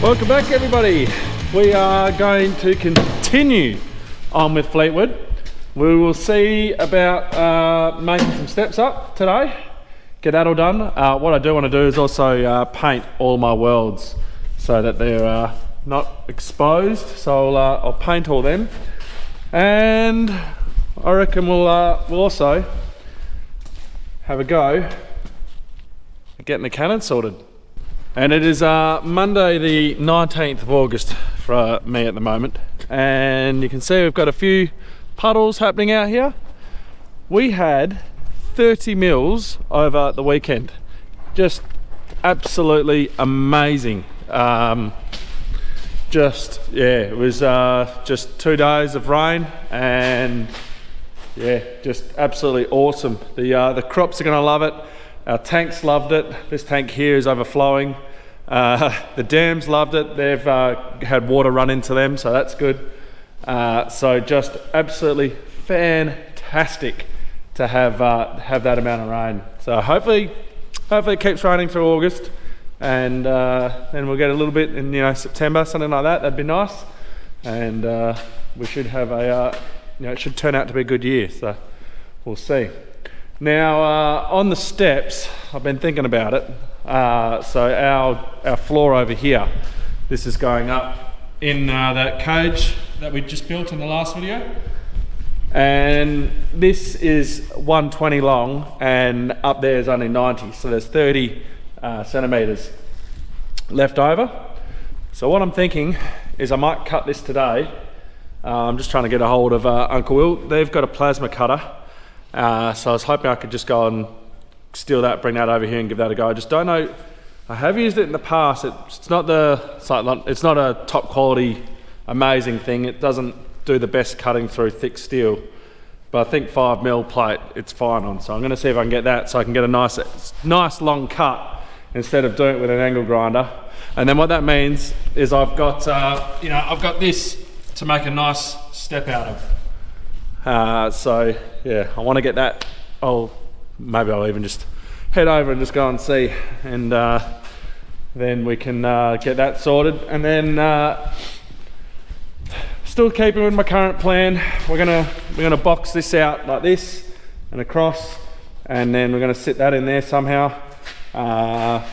Welcome back, everybody. We are going to continue on with Fleetwood. We will see about making some steps up today, get that all done. What I do want to do is also paint all my welds so that they're not exposed. So I'll paint all them, and I reckon we'll also have a go at getting the cannon sorted. And it is Monday the 19th of August for me at the moment, and you can see we've got a few puddles happening out here. We had 30 mils over the weekend, just absolutely amazing. It was just 2 days of rain, and yeah, just absolutely awesome. The crops are going to love it. Our tanks loved it. This tank here is overflowing. The dams loved it. They've had water run into them, so that's good. So just absolutely fantastic to have that amount of rain. So hopefully it keeps raining through August, and then we'll get a little bit in September, something like that. That'd be nice, and we should have it should turn out to be a good year. So we'll see. Now on the steps, I've been thinking about it. So our floor over here, this is going up in that cage that we just built in the last video, and this is 120 long, and up there is only 90, so there's 30 centimeters left over. So what I'm thinking is I might cut this today. I'm just trying to get a hold of Uncle Will. They've got a plasma cutter. So I was hoping I could just go and steal that, bring that over here and give that a go. I just don't know. I have used it in the past. It's not a top quality, amazing thing. It doesn't do the best cutting through thick steel, but I think 5mm plate it's fine on. So I'm going to see if I can get that, so I can get a nice long cut instead of doing it with an angle grinder. And then what that means is I've got this to make a nice step out of. So yeah, I want to get that. Maybe I'll even just head over and just go and see, and then we can get that sorted. And then still keeping with my current plan, we're gonna box this out like this and across, and then we're gonna sit that in there somehow. I'll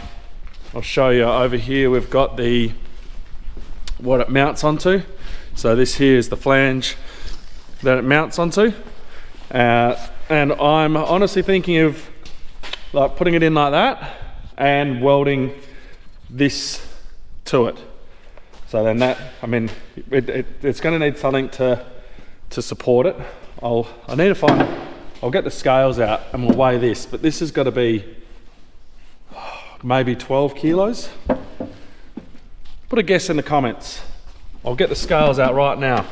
show you over here. We've got what it mounts onto. So this here is the flange that it mounts onto, and I'm honestly thinking of like putting it in like that and welding this to it. So then it's going to need something to support it. I'll get the scales out and we'll weigh this, but this has got to be maybe 12 kilos. Put a guess in the comments. I'll get the scales out right now.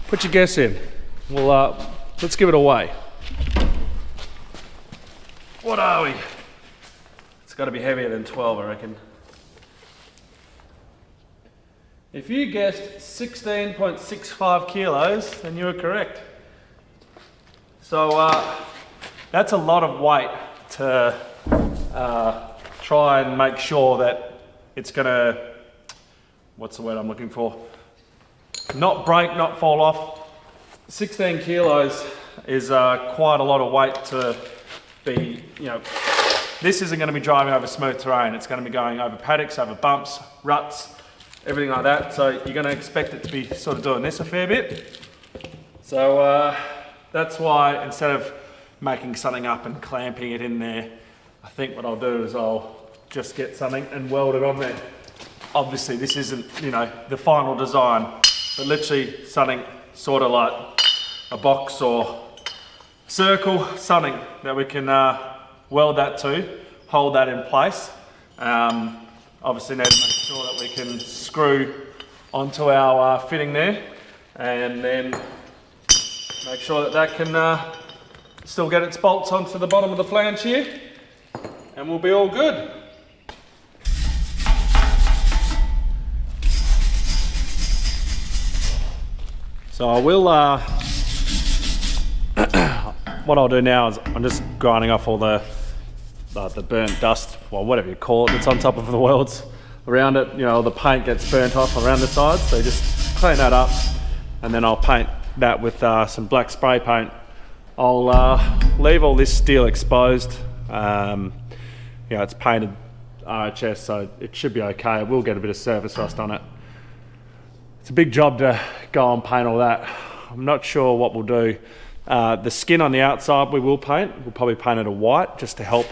Put your guess in. Let's give it a weigh. What are we? It's got to be heavier than 12, I reckon. If you guessed 16.65 kilos, then you were correct. So that's a lot of weight to try and make sure that it's gonna, what's the word I'm looking for? Not break, not fall off. 16 kilos is quite a lot of weight to be, this isn't going to be driving over smooth terrain. It's going to be going over paddocks, over bumps, ruts, everything like that. So you're going to expect it to be sort of doing this a fair bit. So that's why instead of making something up and clamping it in there, I think what I'll do is I'll just get something and weld it on there. Obviously this isn't, the final design, but literally something sort of like a box or circle, something that we can weld that to, hold that in place. Obviously need to make sure that we can screw onto our fitting there, and then make sure that can still get its bolts onto the bottom of the flange here, and we'll be all good. So I will, what I'll do now is I'm just grinding off all the burnt dust, or whatever you call it, that's on top of the welds. around it, you know, the paint gets burnt off around the sides. So just clean that up, and then I'll paint that with some black spray paint. I'll leave all this steel exposed. You know, it's painted RHS, so it should be okay. It will get a bit of surface rust on it. It's a big job to go and paint all that. I'm not sure what we'll do. The skin on the outside we will paint. We'll probably paint it a white just to help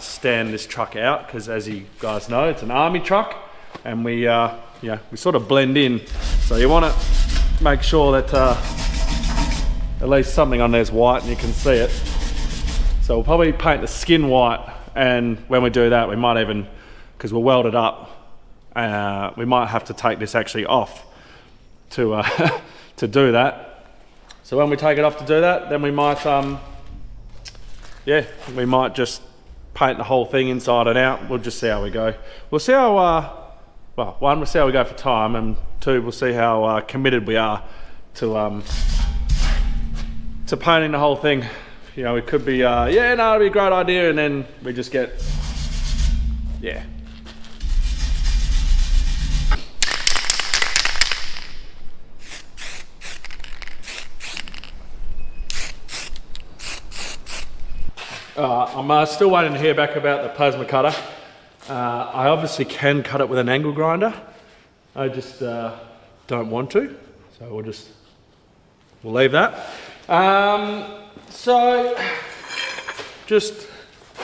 stand this truck out, because as you guys know, it's an army truck, and we sort of blend in. So you want to make sure that at least something on there's white and you can see it. So we'll probably paint the skin white, and when we do that, we might even, because we'll weld it up, we might have to take this actually off to to do that. So when we take it off to do that, then we might we might just paint the whole thing inside and out. We'll just see how we go. We'll see how well, one, we'll see how we go for time, and two, we'll see how committed we are to painting the whole thing. You know, it could be yeah, no, it'd be a great idea, and then we just get, yeah. I'm still waiting to hear back about the plasma cutter. I obviously can cut it with an angle grinder. I just don't want to, so we'll leave that. So just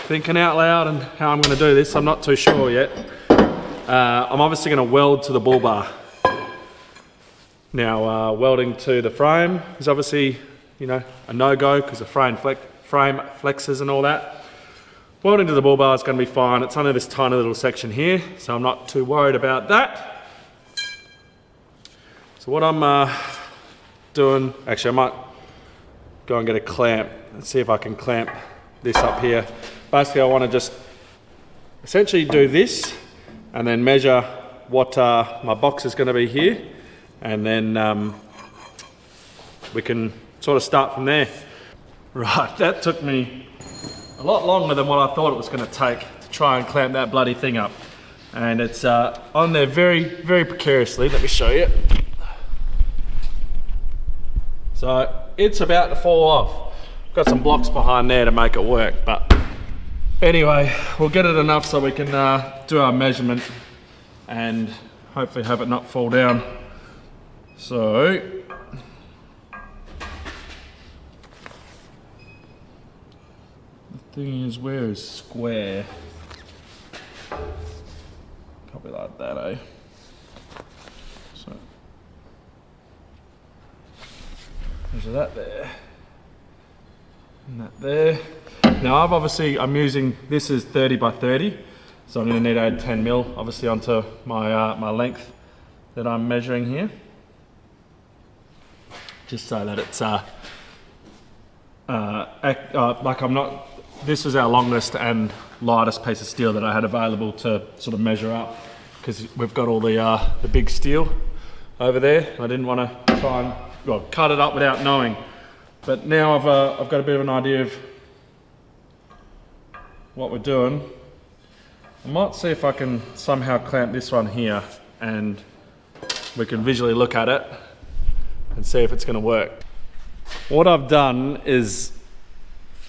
thinking out loud and how I'm going to do this. I'm not too sure yet. I'm obviously going to weld to the bull bar. Now welding to the frame is obviously, you know, a no-go because of frame flexes and all that. Welding to the bull bar is going to be fine. It's only this tiny little section here, so I'm not too worried about that. So what I'm doing, actually I might go and get a clamp and see if I can clamp this up here. Basically I want to just essentially do this and then measure what my box is going to be here, and then we can sort of start from there. Right, that took me a lot longer than what I thought it was going to take to try and clamp that bloody thing up. And it's on there very, very precariously. Let me show you. So it's about to fall off. Got some blocks behind there to make it work, but anyway, we'll get it enough so we can do our measurement and hopefully have it not fall down. So thing is, where is square? Probably like that, eh? So measure that there, and that there. Now I'm using, this is 30 by 30, so I'm going to need to add 10 mil obviously onto my my length that I'm measuring here, just so that it's like I'm not. This was our longest and lightest piece of steel that I had available to sort of measure up, because we've got all the big steel over there. I didn't want to try and, well, cut it up without knowing. But now I've got a bit of an idea of what we're doing. I might see if I can somehow clamp this one here and we can visually look at it and see if it's going to work. What I've done is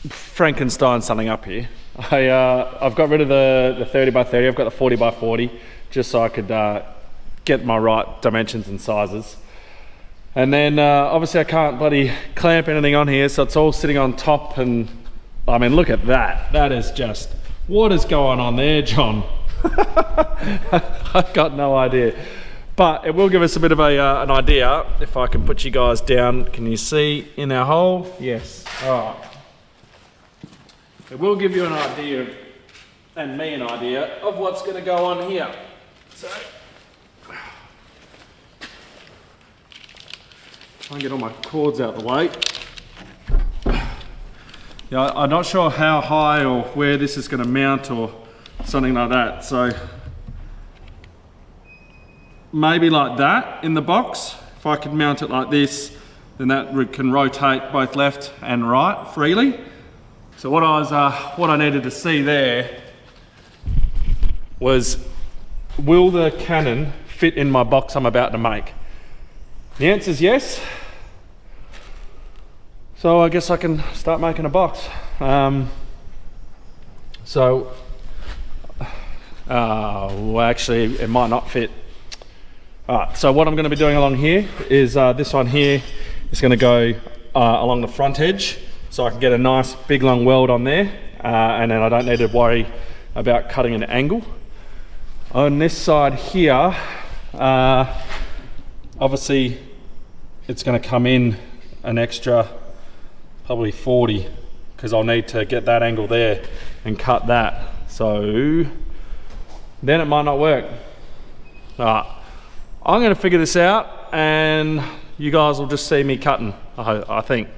Frankenstein something up here. I've got rid of the 30 by 30, I've got the 40 by 40, just so I could get my right dimensions and sizes. And then obviously I can't bloody clamp anything on here, so it's all sitting on top, and I mean, look at that. That is just, what is going on there, John? I've got no idea. But it will give us a bit of an idea. If I can put you guys down, can you see in our hole? Yes, all right. It will give you an idea of, and me an idea of what's going to go on here. So, try and get all my cords out the way. Yeah, I'm not sure how high or where this is going to mount or something like that. So maybe like that in the box. If I could mount it like this, then that can rotate both left and right freely. So what I needed to see there was will the cannon fit in my box I'm about to make? The answer is yes. So I guess I can start making a box. Well, actually it might not fit. Alright, so what I'm going to be doing along here is this one here is going to go along the front edge, so I can get a nice big long weld on there, and then I don't need to worry about cutting an angle. On this side here, obviously it's going to come in an extra probably 40, because I'll need to get that angle there and cut that, so then it might not work. Alright, I'm going to figure this out and you guys will just see me cutting, I think.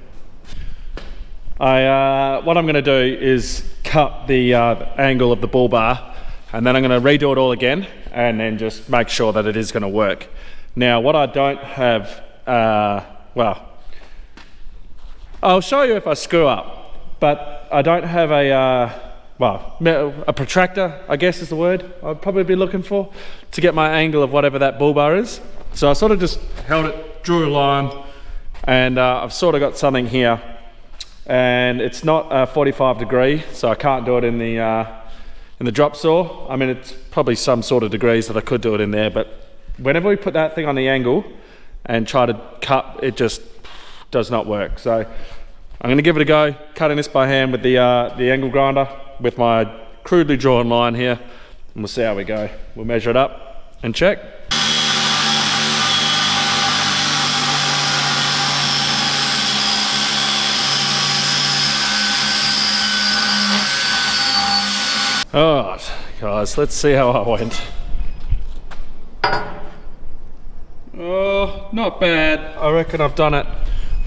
What I'm going to do is cut the angle of the bull bar, and then I'm going to redo it all again and then just make sure that it is going to work. Now what I don't have, well, I'll show you if I screw up, but I don't have a protractor, I guess is the word I'd probably be looking for, to get my angle of whatever that bull bar is. So I sort of just held it, drew a line, and I've sort of got something here, and it's not 45 degree, so I can't do it in the drop saw. I mean, it's probably some sort of degrees that I could do it in there, but whenever we put that thing on the angle and try to cut, it just does not work. So I'm going to give it a go, cutting this by hand with the angle grinder with my crudely drawn line here, and we'll see how we go. We'll measure it up and check. Alright guys, let's see how I went. Oh, not bad. I reckon I've done it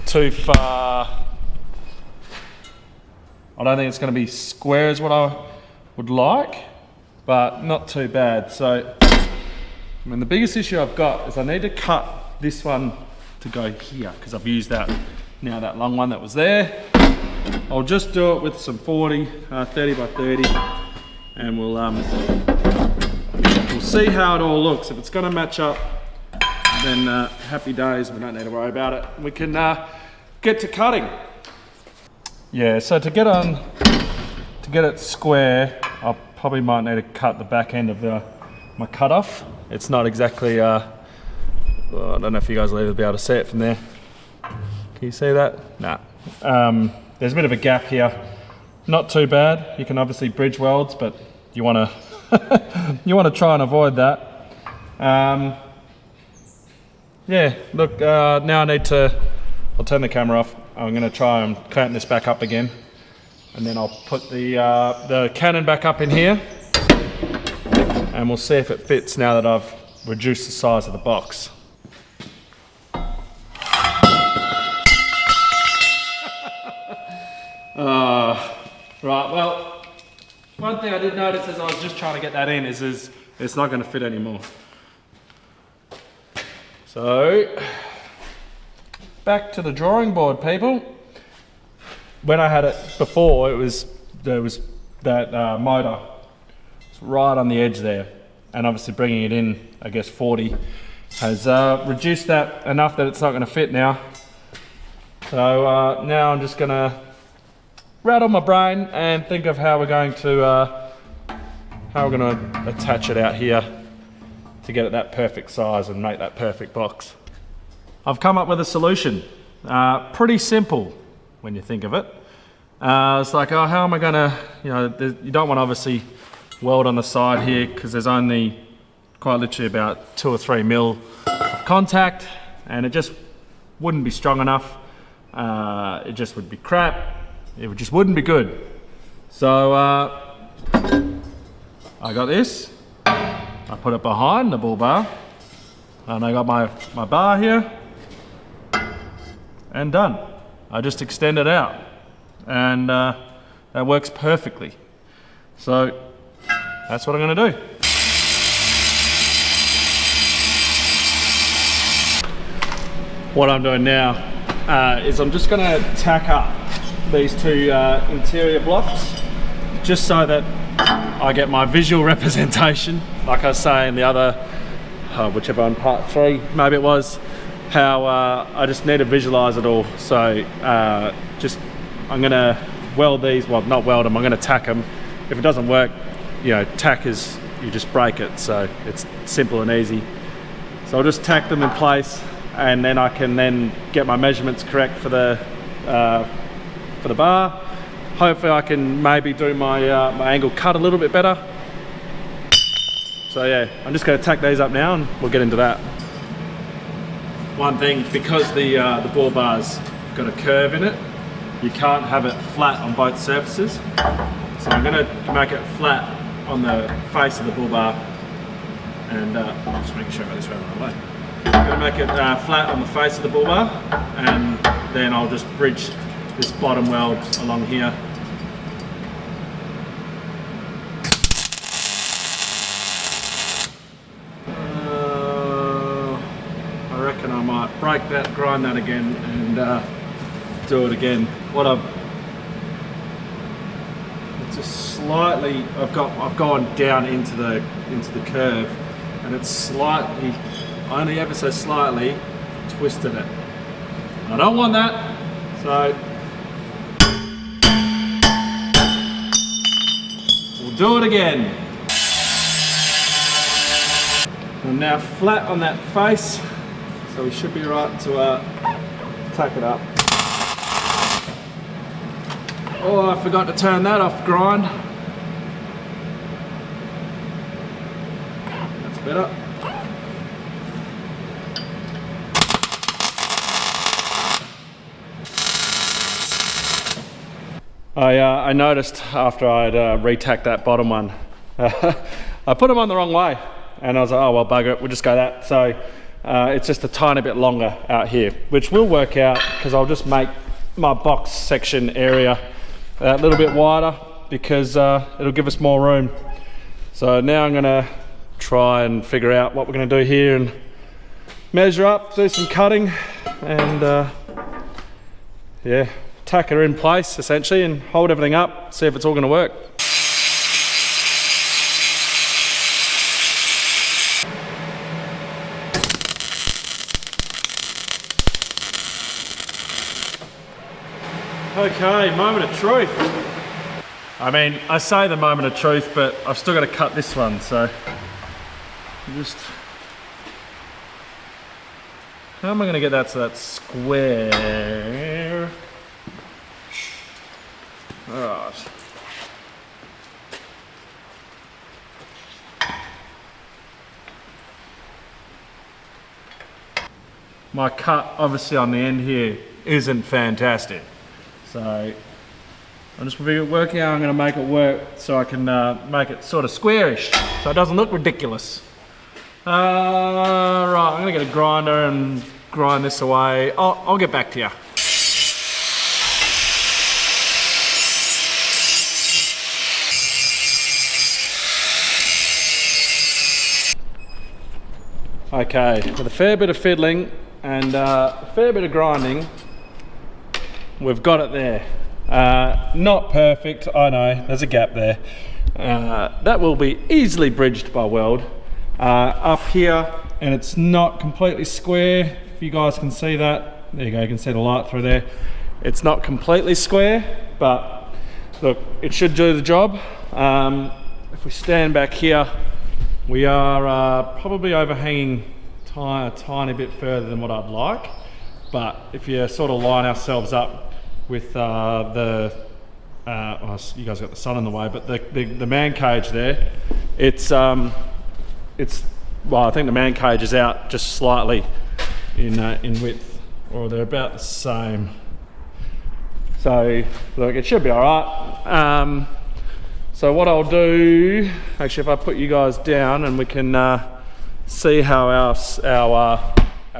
too far. I don't think it's going to be square as what I would like, but not too bad. So, I mean, the biggest issue I've got is I need to cut this one to go here, because I've used that long one that was there. I'll just do it with some 30 by 30, and we'll see how it all looks. If it's going to match up, then happy days, we don't need to worry about it. We can get to cutting. Yeah, so to get it square, I probably might need to cut the back end of my cutoff. It's not exactly, well, I don't know if you guys will ever be able to see it from there. Can you see that? Nah. There's a bit of a gap here. Not too bad. You can obviously bridge welds, but you want to you want to try and avoid that. Yeah, look, now I need to, I'll turn the camera off. I'm going to try and clamp this back up again, and then I'll put the cannon back up in here, and we'll see if it fits now that I've reduced the size of the box. Right, well, one thing I did notice as I was just trying to get that in is it's not going to fit anymore. So, back to the drawing board, people. When I had it before, there was that motor. It's right on the edge there, and obviously bringing it in, I guess 40, has reduced that enough that it's not going to fit now. So now I'm just going to rattle my brain and think of how we're going to attach it out here to get it that perfect size and make that perfect box. I've come up with a solution. Pretty simple when you think of it. It's like, oh, how am I gonna, you don't want to obviously weld on the side here because there's only quite literally about 2 or 3 mil of contact, and it just wouldn't be strong enough. It just would be crap. It just wouldn't be good. So I got this. I put it behind the bull bar, and I got my bar here, and done. I just extend it out, and that works perfectly. So that's what I'm going to do. What I'm doing now is I'm just going to tack up these 2 interior blocks, just so that I get my visual representation like I was saying the other, whichever one, part 3 maybe it was, how I just need to visualize it all. So I'm gonna weld these, well, not weld them, I'm gonna tack them. If it doesn't work, you know, tack is, you just break it, so it's simple and easy. So I'll just tack them in place, and then I can then get my measurements correct for the bar. Hopefully I can maybe do my angle cut a little bit better. So yeah, I'm just going to tack these up now and we'll get into that. One thing, because the ball bar's got a curve in it, you can't have it flat on both surfaces. So I'm going to make it flat on the face of the bull bar, and I'll just make sure I got this right the way. I'm going to make it flat on the face of the bull bar, and then I'll just bridge this bottom weld along here. I reckon I might break that, grind that again, and do it again. It's just slightly, I've gone down into the curve, and it's slightly, only ever so slightly, twisted it. I don't want that, so we'll do it again. I'm now flat on that face, so we should be right to tack it up. Oh, I forgot to turn that off grind. That's better. I noticed after I'd retacked that bottom one, I put them on the wrong way, and I was like, oh well, bugger it, we'll just go that. So it's just a tiny bit longer out here, which will work out because I'll just make my box section area a little bit wider, because it'll give us more room. So now I'm gonna try and figure out what we're gonna do here and measure up, do some cutting, and yeah, tack her in place essentially and hold everything up, see if it's all gonna work. Okay, moment of truth. I mean, I say the moment of truth, but I've still got to cut this one, so just, how am I going to get that to that square? Alright. My cut, obviously on the end here, isn't fantastic. So I'm just working out how I'm going to make it work so I can make it sort of squarish, so it doesn't look ridiculous. Right, I'm going to get a grinder and grind this away. I'll get back to you. Okay, with a fair bit of fiddling and a fair bit of grinding, we've got it there. Not perfect, I know, there's a gap there. That will be easily bridged by weld. Up here, and it's not completely square, if you guys can see that. There you go, you can see the light through there. It's not completely square, but look, it should do the job. If we stand back here, we are probably overhanging a tiny bit further than what I'd like. But if you sort of line ourselves up with well, you guys got the sun in the way, but the man cage there, it's well, I think the man cage is out just slightly in width, or they're about the same. So look, it should be all right. So what I'll do, actually, if I put you guys down and we can see how our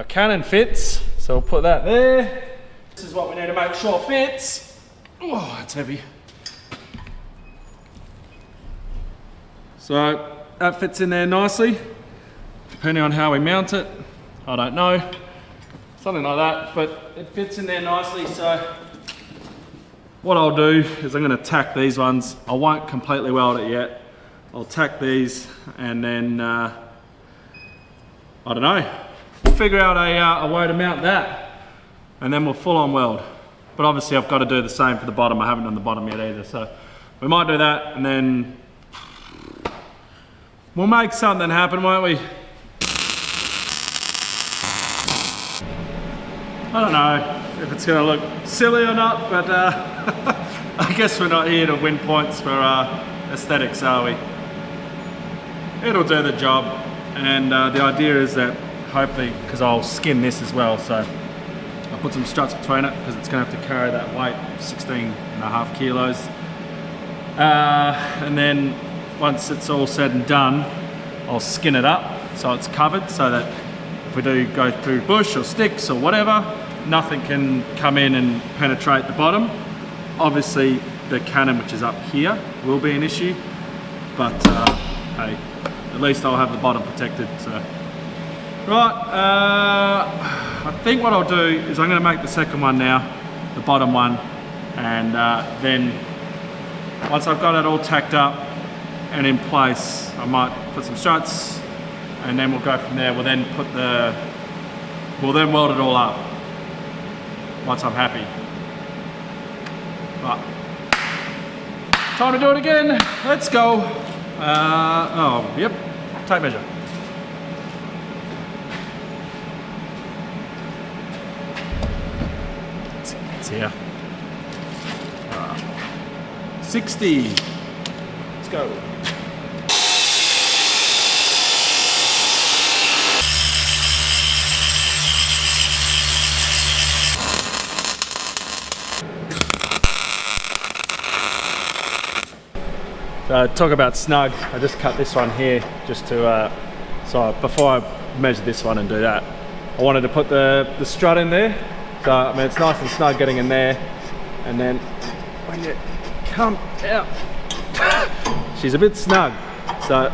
cannon fits. So we'll put that there. This is what we need to make sure fits. Oh, that's heavy. So that fits in there nicely. Depending on how we mount it, I don't know. Something like that, but it fits in there nicely. So what I'll do is I'm going to tack these ones. I won't completely weld it yet, I'll tack these, and then I don't know, we'll figure out a way to mount that, and then we'll full on weld. But obviously I've got to do the same for the bottom. I haven't done the bottom yet either, so we might do that, and then we'll make something happen, won't we? I don't know if it's going to look silly or not, but I guess we're not here to win points for aesthetics, are we? It'll do the job, and the idea is that hopefully, because I'll skin this as well, so I'll put some struts between it because it's going to have to carry that weight, 16.5 kilos. And then once it's all said and done, I'll skin it up so it's covered, so that if we do go through bush or sticks or whatever, nothing can come in and penetrate the bottom. Obviously the cannon, which is up here, will be an issue, but hey, at least I'll have the bottom protected. So right, I think what I'll do is I'm going to make the second one now, the bottom one, and then once I've got it all tacked up and in place, I might put some struts, and then we'll go from there. We'll then weld it all up once I'm happy. Right, time to do it again. Let's go. Oh, yep, tape measure. It's here. 60. Let's go. So talk about snug, I just cut this one here just to, so before I measure this one and do that, I wanted to put the strut in there. So I mean, it's nice and snug getting in there, and then when you come out, she's a bit snug. So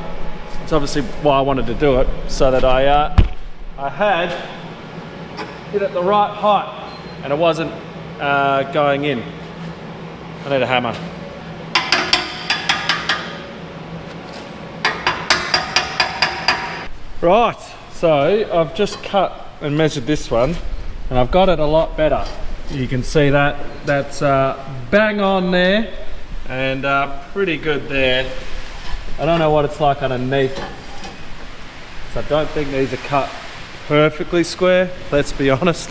it's obviously why I wanted to do it, so that I had it at the right height and it wasn't going in. I need a hammer. Right, so I've just cut and measured this one, and I've got it a lot better. You can see that's bang on there, and pretty good there. I don't know what it's like underneath, so I don't think these are cut perfectly square, let's be honest.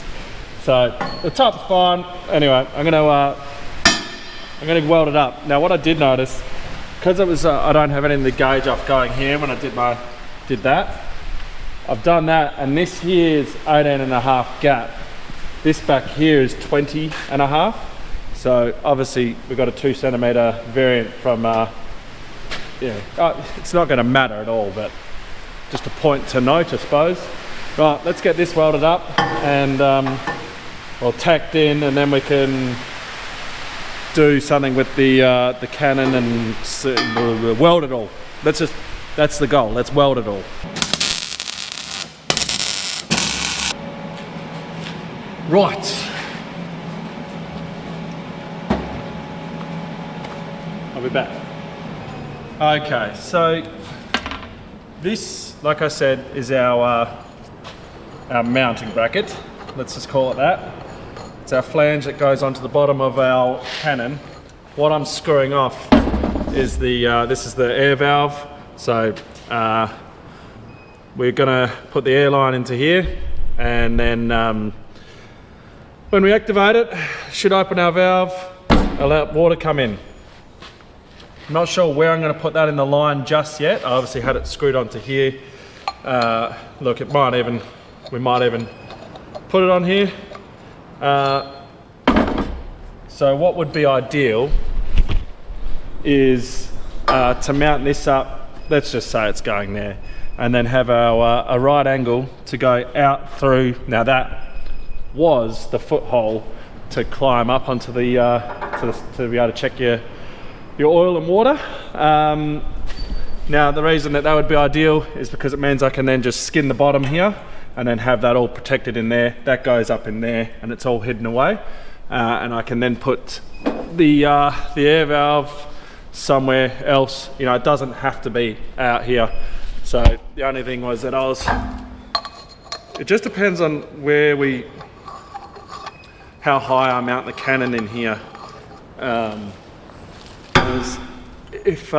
So the top's fine. Anyway, I'm gonna weld it up. Now what I did notice, because it was I don't have any of the gauge off going here when I did that. I've done that, and this here's 18.5 gap. This back here is 20.5. So obviously we've got a 2 centimeter variant from, it's not gonna matter at all, but just a point to note, I suppose. Right, let's get this welded up and well, tacked in, and then we can do something with the cannon and weld it all. That's the goal, let's weld it all. Right. I'll be back. Okay, so this, like I said, is our mounting bracket. Let's just call it that. It's our flange that goes onto the bottom of our cannon. What I'm screwing off is this is the air valve. So we're gonna put the air line into here, and then when we activate it, should open our valve, allow water come in. I'm not sure where I'm going to put that in the line just yet. I obviously had it screwed onto here. Look, we might even put it on here. So what would be ideal is to mount this up, let's just say it's going there, and then have a right angle to go out through. Now that was the foothold to climb up onto the to be able to check your oil and water. Now the reason that would be ideal is because it means I can then just skin the bottom here and then have that all protected in there. That goes up in there and it's all hidden away, and I can then put the air valve somewhere else. You know, it doesn't have to be out here. So the only thing was that it just depends on how high I mount the cannon in here. If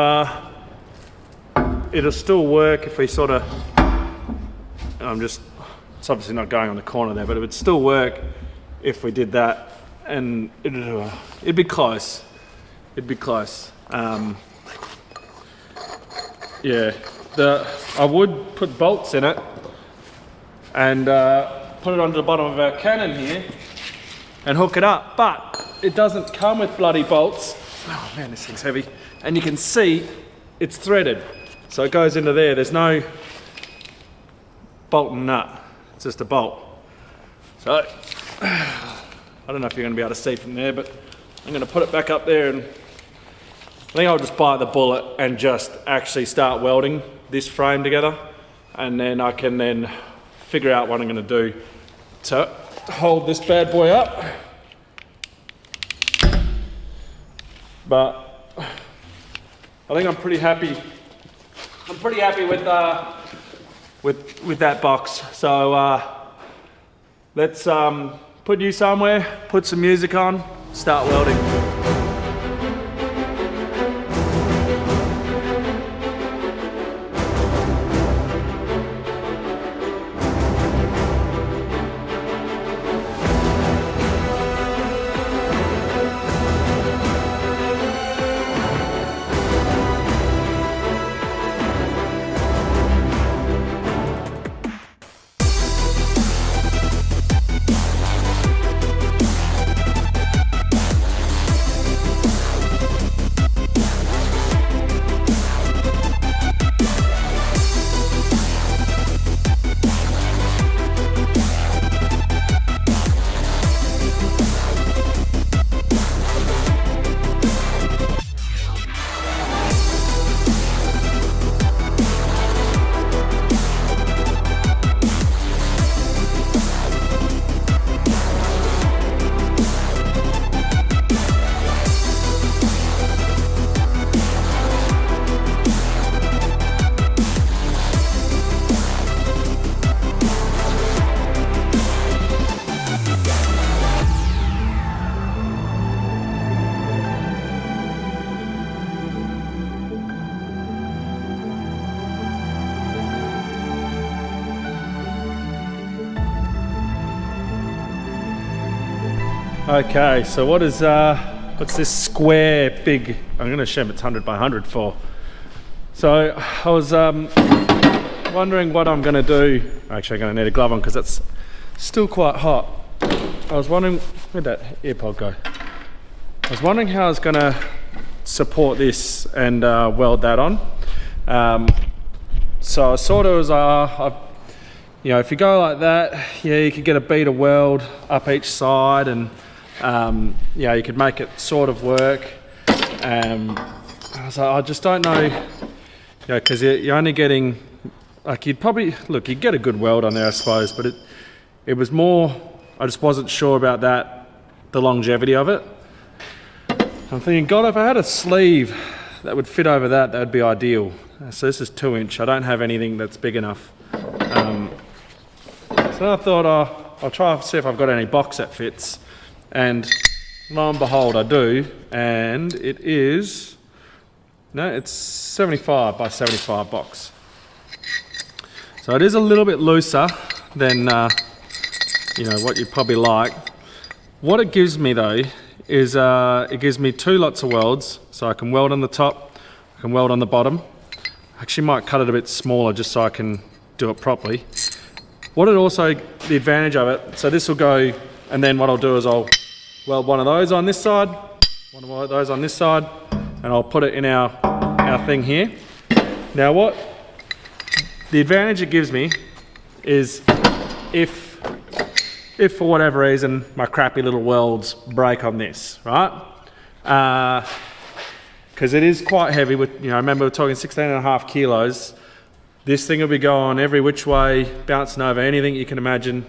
it'll still work if we sort of, it's obviously not going on the corner there, but it would still work if we did that, and it'd be close. It'd be close. Yeah, I would put bolts in it and put it onto the bottom of our cannon here and hook it up, but it doesn't come with bloody bolts. Oh man, this thing's heavy. And you can see it's threaded. So it goes into there. There's no bolt and nut. It's just a bolt. So, I don't know if you're going to be able to see from there, but I'm going to put it back up there, and I think I'll just bite the bullet and just actually start welding this frame together, and then I can then figure out what I'm going to do to hold this bad boy up. But I think I'm pretty happy. I'm pretty happy with that box. So let's put you somewhere, put some music on, start welding. Okay, so what's this square big, I'm going to assume it's 100 by 100 for. So I was wondering what I'm going to do. Actually, I'm going to need a glove on because it's still quite hot. I was wondering, where'd that earpod go? I was wondering how I was going to support this and weld that on. So I sort of was, you know, if you go like that, yeah, you could get a bead of weld up each side, and yeah, you could make it sort of work. I was like, I just don't know, you know, because you're only getting, like, you'd get a good weld on there, I suppose, but it was more, I just wasn't sure about that, the longevity of it. I'm thinking, God, if I had a sleeve that would fit over that, that would be ideal. So this is 2-inch. I don't have anything that's big enough. So I thought, I'll try and see if I've got any box that fits. And lo and behold, I do. And it is, no, it's 75 by 75 box. So it is a little bit looser than, you know, what you'd probably like. What it gives me though, is it gives me 2 lots of welds. So I can weld on the top, I can weld on the bottom. I actually might cut it a bit smaller just so I can do it properly. What it also, the advantage of it, so this will go, and then what I'll do is I'll weld one of those on this side, one of those on this side, and I'll put it in our thing here. Now what the advantage it gives me is if for whatever reason my crappy little welds break on this, right? Because it is quite heavy with, you know, remember we're talking 16.5 kilos. This thing will be going every which way, bouncing over anything you can imagine.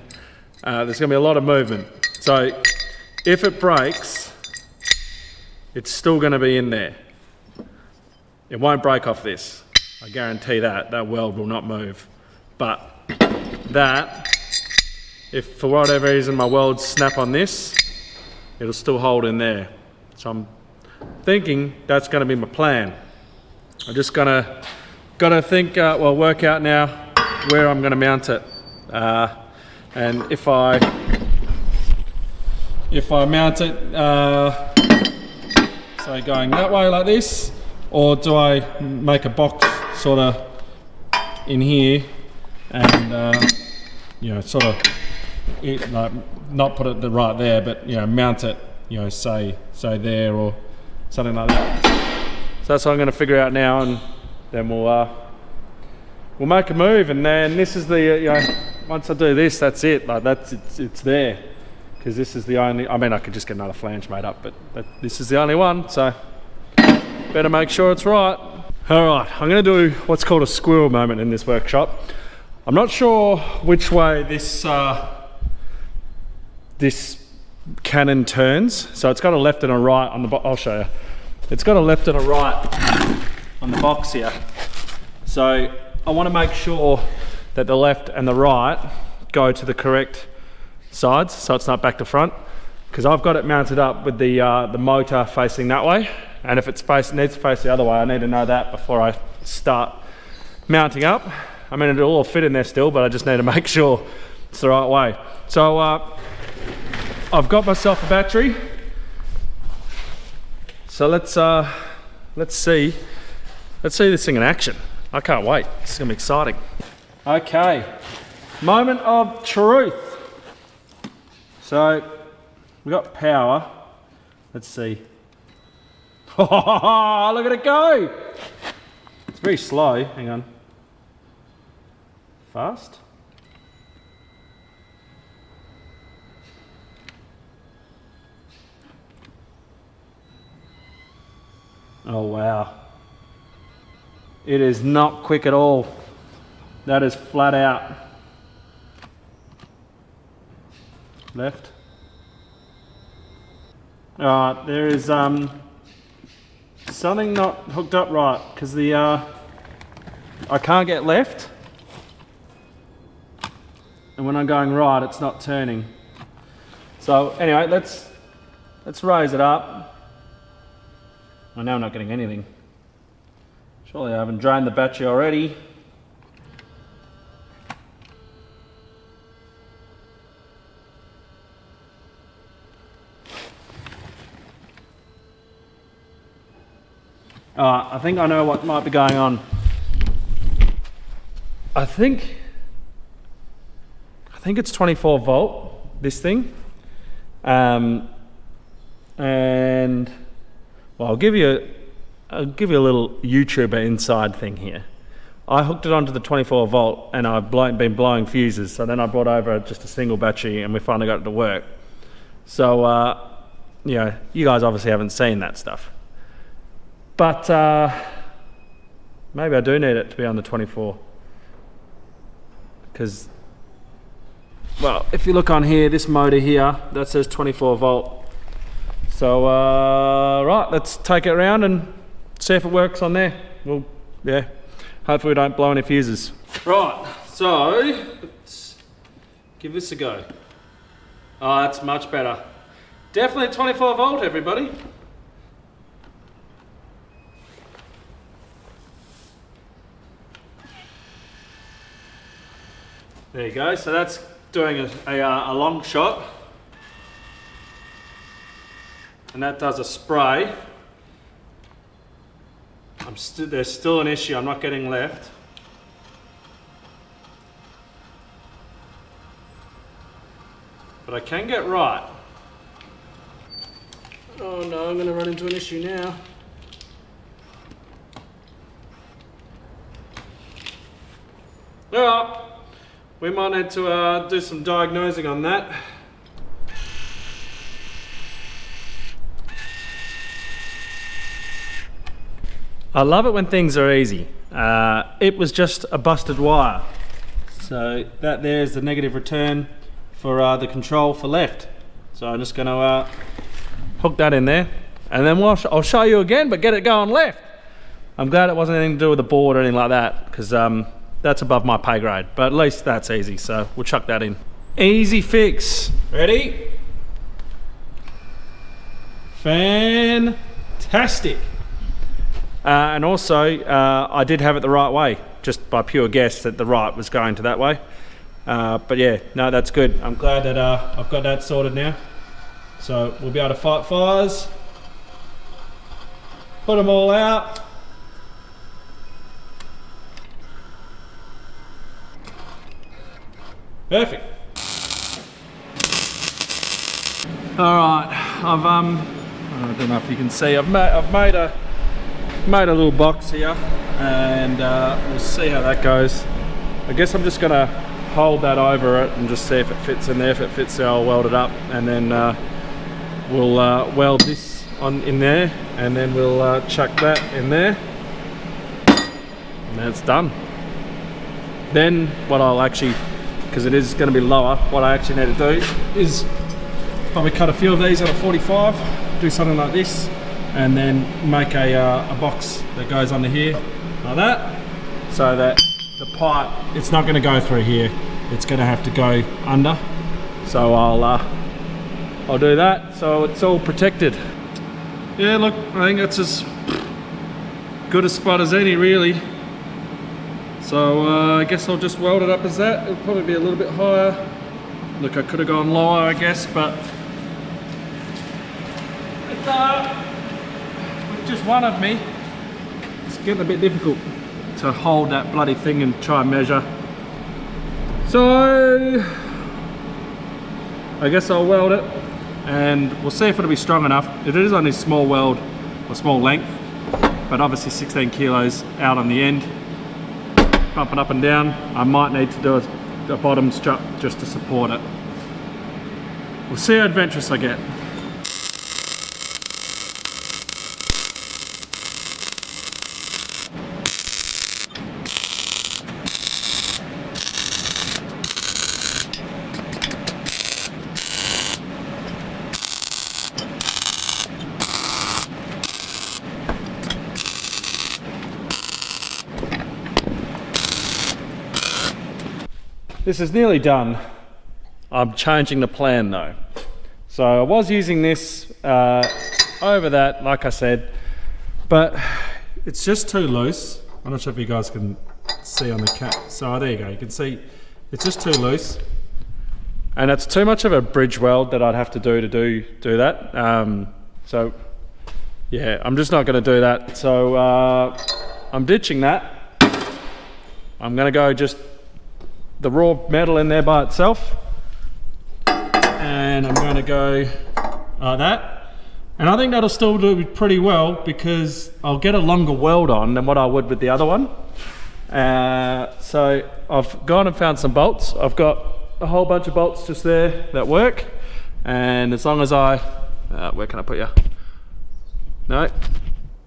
There's going to be a lot of movement. So if it breaks, it's still going to be in there. it won't break off this. I guarantee that. That weld will not move. But that, if for whatever reason my welds snap on this, it'll still hold in there. So I'm thinking that's gonna be my plan. I'm just gotta think, work out now where I'm gonna mount it. And if I mount it, so going that way like this, or do I make a box sort of in here and you know, sort of like not put it right there, but you know, mount it, you know, say there or something like that. So that's what I'm going to figure out now, and then we'll make a move. And then this is the you know, once I do this, that's it. Like it's there, because this is the only. I mean, I could just get another flange made up, but this is the only one. So better make sure it's right. All right, I'm going to do what's called a squirrel moment in this workshop. I'm not sure which way this cannon turns. So it's got a left and a right on the box. I'll show you. It's got a left and a right on the box here. So I want to make sure that the left and the right go to the correct sides, so it's not back to front. Because I've got it mounted up with the motor facing that way, and if it needs to face the other way, I need to know that before I start mounting up. I mean, it'll all fit in there still, but I just need to make sure it's the right way. So I've got myself a battery. So let's see this thing in action. I can't wait. It's gonna be exciting. Okay, moment of truth. So we got power. Let's see. Oh, look at it go! It's very slow. Hang on. Fast. Oh wow. It is not quick at all. That is flat out. Left. Alright, there is something not hooked up right, because the I can't get left, and when I'm going right it's not turning. So anyway, let's raise it up. I know I'm not getting anything. Surely I haven't drained the battery already. I think I know what might be going on. I think it's 24 volt, this thing. And well, I'll give you a little YouTuber inside thing here. I hooked it onto the 24 volt and I've been blowing fuses. So then I brought over just a single battery and we finally got it to work. So, you know, you guys obviously haven't seen that stuff. But maybe I do need it to be on the 24. Because, well, if you look on here, this motor here, that says 24 volt. So, right, let's take it around and see if it works on there. Well, yeah, hopefully we don't blow any fuses. Right, so let's give this a go. Oh, that's much better. Definitely 24 volt, everybody. There you go, so that's doing a long shot. And that does a spray. There's still an issue, I'm not getting left. But I can get right. Oh no, I'm gonna run into an issue now. Alright, we might need to do some diagnosing on that. I love it when things are easy. It was just a busted wire. So that there's the negative return for the control for left. So I'm just gonna hook that in there. And then I'll show you again, but get it going left. I'm glad it wasn't anything to do with the board or anything like that, because that's above my pay grade, but at least that's easy, so we'll chuck that in. Easy fix. Ready? Fantastic. And also, I did have it the right way, just by pure guess that the right was going to that way. But yeah, no, that's good. I'm glad that I've got that sorted now. So we'll be able to fight fires, put them all out. Perfect. All right, I don't know if you can see, I've made a little box here, and we'll see how that goes. I guess I'm just gonna hold that over it and just see if it fits in there. If it fits there, I'll weld it up, and then we'll weld this in there, and then we'll chuck that in there, and then it's done. Then what I'll actually, because it is going to be lower, what I actually need to do is probably cut a few of these out of 45, do something like this, and then make a box that goes under here like that, so that the pipe, it's not going to go through here, it's going to have to go under. So I'll do that so it's all protected. Yeah, look, I think that's as good a spot as any, really. So I guess I'll just weld it up as that. It'll probably be a little bit higher. Look, I could have gone lower, I guess, but with just one of me, it's getting a bit difficult to hold that bloody thing and try and measure. So I guess I'll weld it, and we'll see if it'll be strong enough. It is only small weld or small length, but obviously 16 kilos out on the end. Bumping up and down. I might need to do a bottom strut just to support it. We'll see how adventurous I get. This is nearly done. I'm changing the plan though. So I was using this over that, like I said, but it's just too loose. I'm not sure if you guys can see on the cat. So there you go, you can see it's just too loose. And it's too much of a bridge weld that I'd have to do that. So yeah, I'm just not gonna do that. So I'm ditching that. I'm gonna go just the raw metal in there by itself, and I'm going to go like that, and I think that'll still do pretty well because I'll get a longer weld on than what I would with the other one. So I've gone and found some bolts. I've got a whole bunch of bolts just there that work, and as long as I where can I put you? No,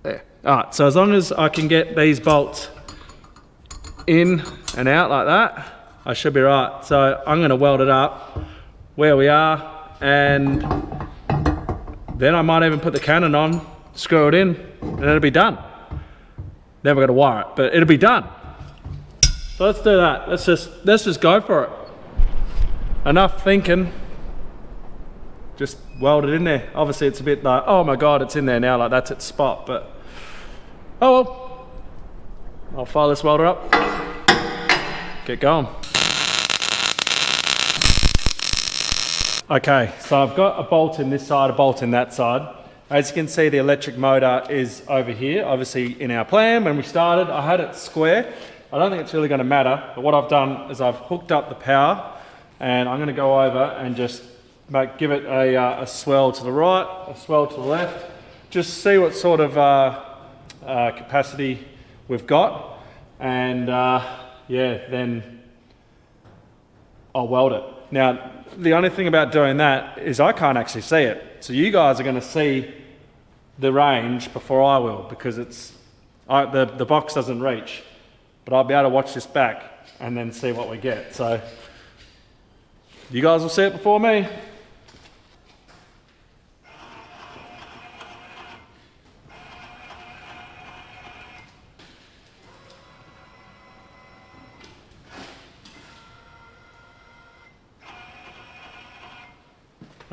there. All right, so as long as I can get these bolts in and out like that, I should be right. So I'm going to weld it up where we are, and then I might even put the cannon on, screw it in, and it'll be done. Then we're going to wire it, but it'll be done. So let's do that. Let's just go for it. Enough thinking. Just weld it in there. Obviously it's a bit like, oh my God, it's in there now, like that's its spot, but oh well. I'll fire this welder up. Get going. Okay, so I've got a bolt in this side, a bolt in that side. As you can see, the electric motor is over here. Obviously in our plan, when we started, I had it square. I don't think it's really gonna matter, but what I've done is I've hooked up the power, and I'm gonna go over and just give it a swell to the right, a swell to the left, just see what sort of capacity we've got, and yeah, then I'll weld it. Now, the only thing about doing that is I can't actually see it. So you guys are going to see the range before I will, because the box doesn't reach. But I'll be able to watch this back and then see what we get. So you guys will see it before me.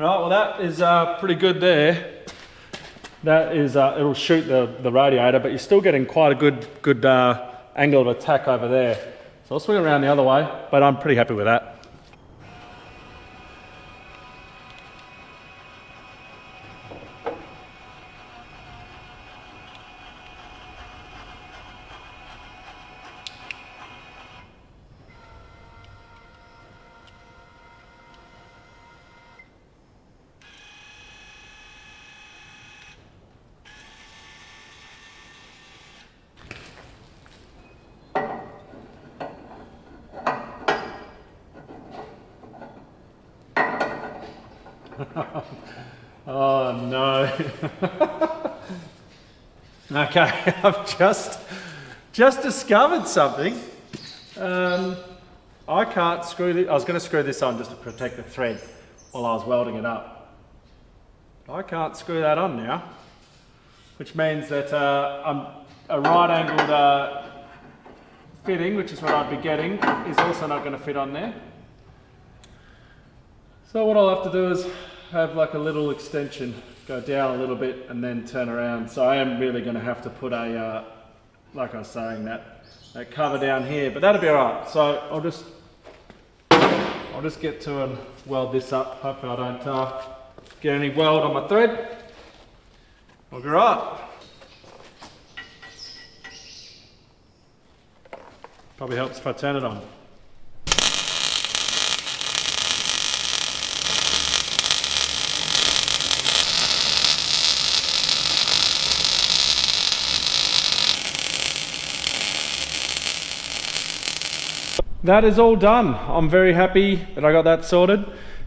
Right, well that is pretty good there. That is, it'll shoot the radiator, but you're still getting quite a good angle of attack over there. So I'll swing it around the other way, but I'm pretty happy with that. Oh no. Okay, I've just discovered something. I can't screw this. I was going to screw this on just to protect the thread while I was welding it up. I can't screw that on now, which means that a right angled fitting, which is what I'd be getting, is also not going to fit on there. So what I'll have to do is have like a little extension, go down a little bit and then turn around. So I am really going to have to put a, like I was saying, that cover down here, but that'll be alright. So I'll just get to and weld this up. Hopefully I don't get any weld on my thread. We'll be right. Probably helps if I turn it on. That is all done. I'm very happy that I got that sorted.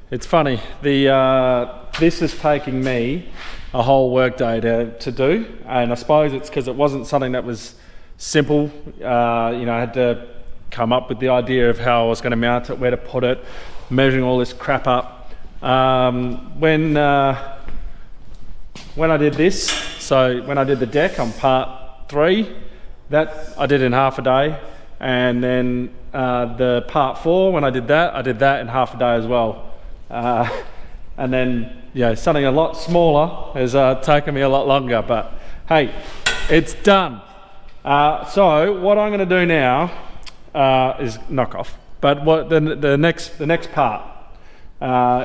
It's funny, this is taking me a whole work day to do, and I suppose it's because it wasn't something that was simple. You know, I had to come up with the idea of how I was going to mount it, where to put it, measuring all this crap up. When I did this, so when I did the deck on part 3, that I did in half a day, and then the part 4, when I did that in half a day as well. And then, yeah, something a lot smaller has taken me a lot longer, but hey, it's done. So what I'm going to do now is knock off. But what the next part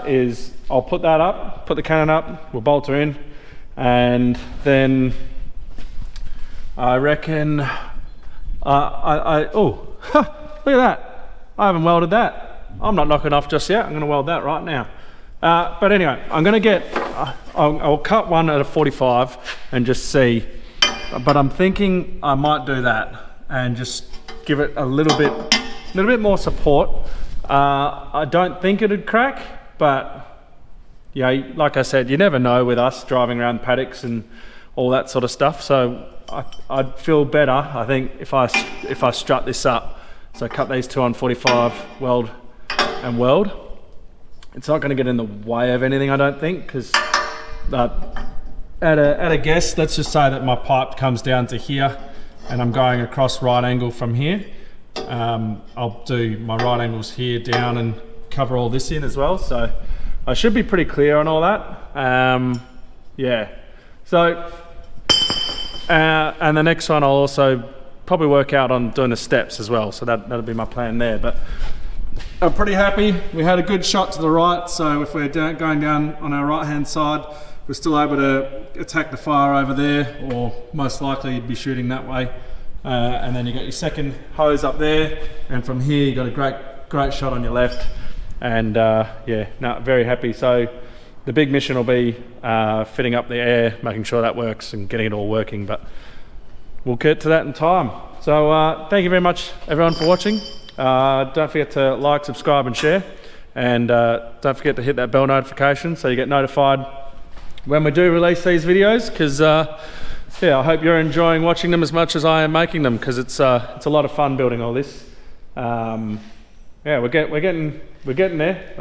is I'll put that up, put the cannon up, we'll bolt her in, and then I reckon oh, look at that. I haven't welded that. I'm not knocking off just yet. I'm going to weld that right now. But anyway, I'm going to get, I'll cut one at a 45 and just see. But I'm thinking I might do that and just give it a little bit more support. I don't think it'd crack, but yeah, like I said, you never know with us driving around paddocks and all that sort of stuff. So I'd feel better, I think, if I strut this up. So cut these two on 45, weld and weld. It's not going to get in the way of anything, I don't think, because at a guess, let's just say that my pipe comes down to here and I'm going across right angle from here. I'll do my right angles here down and cover all this in as well. So I should be pretty clear on all that. Yeah. So, and the next one I'll also probably work out on doing the steps as well. So that'll be my plan there. But I'm pretty happy. We had a good shot to the right. So if we're going down on our right hand side, we're still able to attack the fire over there, or most likely you'd be shooting that way. And then you got your second hose up there, and from here you got a great shot on your left. And yeah, no, very happy. So the big mission will be fitting up the air, making sure that works and getting it all working, but we'll get to that in time. So thank you very much everyone for watching. Don't forget to like, subscribe and share, and don't forget to hit that bell notification so you get notified when we do release these videos, because yeah, I hope you're enjoying watching them as much as I am making them, because it's a lot of fun building all this. Yeah, we're getting there.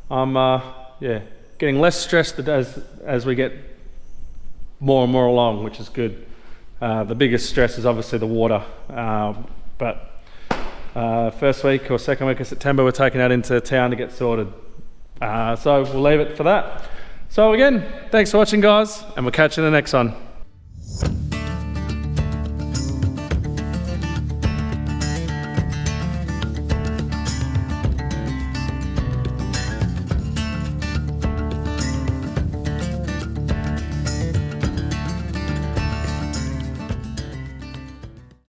I'm yeah, getting less stressed as we get more and more along, which is good. The biggest stress is obviously the water, but first week or second week of September we're taking that into town to get sorted. So we'll leave it for that. So again, thanks for watching, guys, and we'll catch you in the next one.